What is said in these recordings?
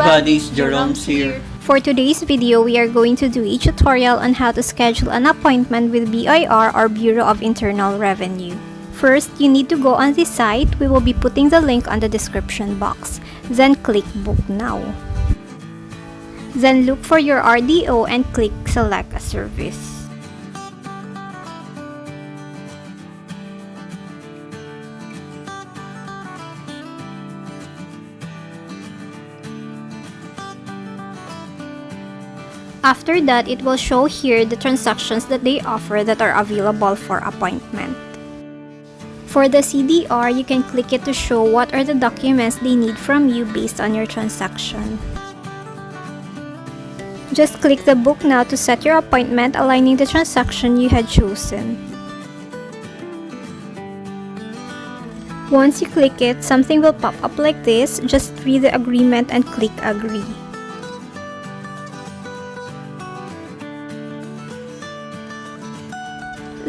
buddies, Jerome's here. For today's video, we are going to do a tutorial on how to schedule an appointment with BIR or Bureau of Internal Revenue. First, you need to go on the site. We will be putting the link on the description box. Then click Book Now. Then look for your RDO and click Select a Service. After that, it will show here the transactions that they offer that are available for appointment. For the CDR, you can click it to show what are the documents they need from you based on your transaction. Just click the Book Now to set your appointment, aligning the transaction you had chosen. Once you click it, something will pop up like this. Just read the agreement and click Agree.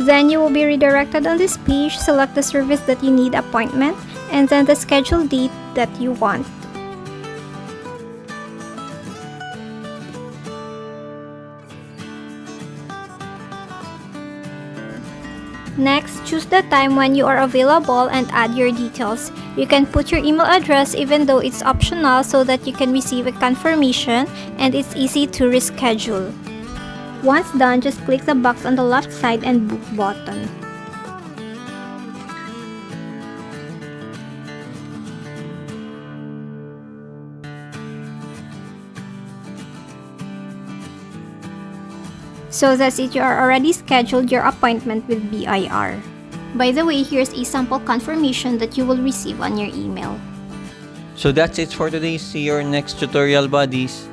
Then you will be redirected on this page. Select the service that you need appointment and then the scheduled date that you want. Next, choose the time when you are available and add your details. You can put your email address even though it's optional so that you can receive a confirmation and it's easy to reschedule. Once done, just click the box on the left side and Book button. So that's it, you are already scheduled your appointment with BIR. By the way, here's a sample confirmation that you will receive on your email. So that's it for today. See your next tutorial, buddies.